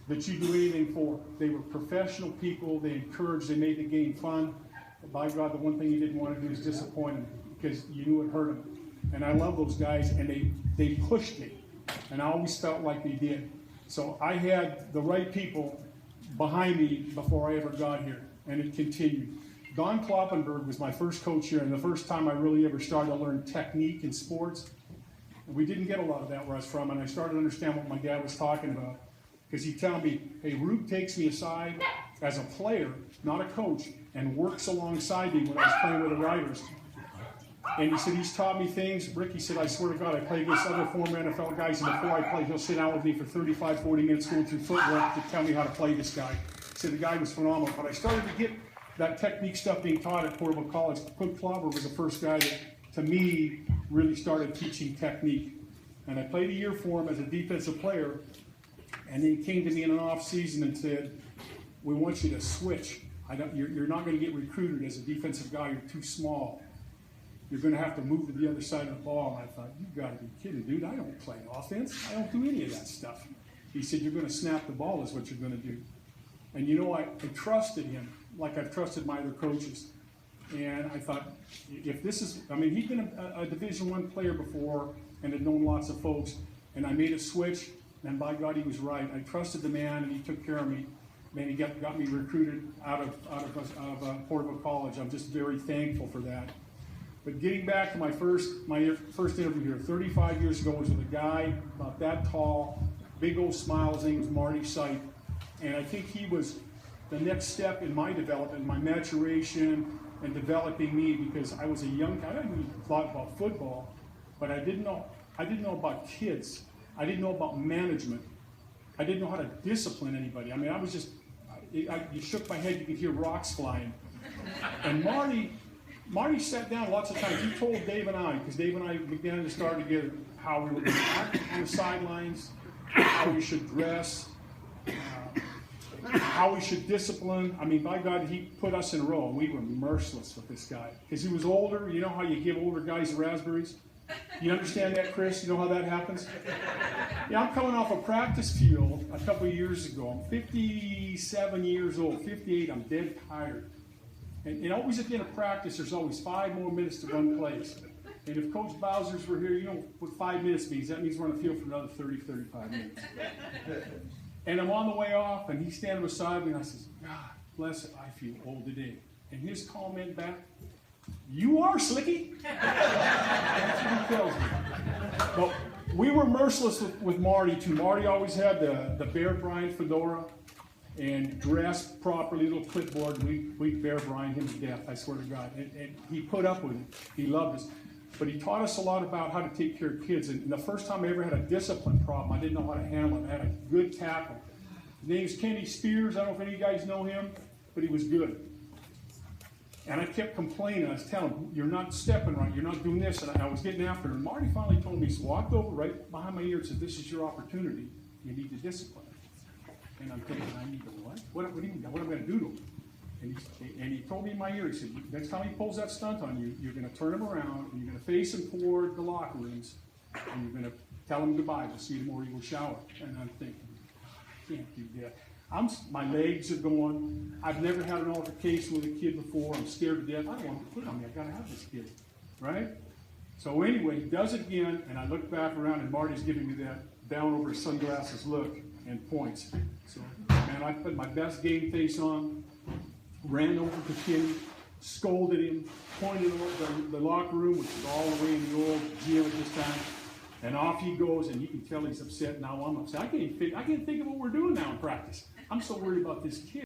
that you do anything for. They were professional people. They encouraged. They made the game fun. But by God, the one thing you didn't want to do is disappoint them because you knew it hurt them. And I love those guys, and they pushed me, and I always felt like they did. So I had the right people behind me before I ever got here, and it continued. Don Kloppenberg was my first coach here, and the first time I really ever started to learn technique in sports. And we didn't get a lot of that where I was from, and I started to understand what my dad was talking about. Because he'd tell me, hey, Rube takes me aside as a player, not a coach, and works alongside me when I was playing with the Riders. And he said, he's taught me things. Rick, he said, I swear to God, I play against other former NFL guys, and before I play, he'll sit down with me for 35, 40 minutes going through footwork to tell me how to play this guy. He said, the guy was phenomenal. But I started to get that technique stuff being taught at Portable College. Coach Klauber was the first guy that, to me, really started teaching technique. And I played a year for him as a defensive player, and he came to me in an off season and said, we want you to switch. You're not going to get recruited as a defensive guy. You're too small. You're going to have to move to the other side of the ball. And I thought, you got to be kidding, dude. I don't play offense. I don't do any of that stuff. He said, you're going to snap the ball is what you're going to do. And you know, I trusted him like I've trusted my other coaches. And I thought, if this is, I mean, he'd been a Division I player before and had known lots of folks. And I made a switch, and by God, he was right. I trusted the man, and he took care of me. Man, he got me recruited out of Portable College. I'm just very thankful for that. But getting back to my first interview here, 35 years ago, was with a guy about that tall, big old smile. His name was Marty Sipe. And I think he was the next step in my development, my maturation, and developing me, because I was a young guy. I didn't even thought about football, but I didn't know about kids. I didn't know about management. I didn't know how to discipline anybody. I mean, I was just, you shook my head, you could hear rocks flying. And Marty sat down lots of times. He told Dave and I, because Dave and I began to start together, how we were going to act on the sidelines, how we should dress, how we should discipline. I mean, by God, he put us in a row, and we were merciless with this guy. Because he was older. You know how you give older guys raspberries? You understand that, Chris? You know how that happens? Yeah, I'm coming off a practice field a couple of years ago. I'm 57 years old, 58. I'm dead tired. And always at the end of practice, there's always 5 more minutes to run plays. And if Coach Bowser's were here, you know what 5 minutes means. That means we're on the field for another 30, 35 minutes. And I'm on the way off, and he's standing beside me, and I says, God bless it, I feel old today. And his comment back, you are, Slicky. That's what he tells me. But we were merciless with Marty, too. Marty always had the Bear Bryant fedora and dressed properly, little clipboard. We Bear Bryant him to death, I swear to God. And he put up with it. He loved us. But he taught us a lot about how to take care of kids. And the first time I ever had a discipline problem, I didn't know how to handle it. I had a good tackle. His name's Kenny Spears. I don't know if any of you guys know him, but he was good. And I kept complaining. I was telling him, you're not stepping right. You're not doing this. And I was getting after him. And Marty finally told me, he walked over right behind my ear and said, this is your opportunity. You need to discipline. And I'm thinking, I need to what? What do you mean? What am I going to do to him? And he told me in my ear, he said, next time he pulls that stunt on you, you're going to turn him around, and you're going to face him toward the locker rooms, and you're going to tell him goodbye. We'll see you tomorrow. You will shower. And I'm thinking, I can't do that. My legs are going. I've never had an altercation with a kid before. I'm scared to death. I don't want to put on me. I've got to have this kid, right? So anyway, he does it again, and I look back around, and Marty's giving me that down over his sunglasses look and points. So, man, I put my best game face on, ran over to Kenny, scolded him, pointed at the locker room, which is all the way in the old gym at this time, and off he goes, and you can tell he's upset. Now I'm upset. I can't think of what we're doing now in practice. I'm so worried about this kid.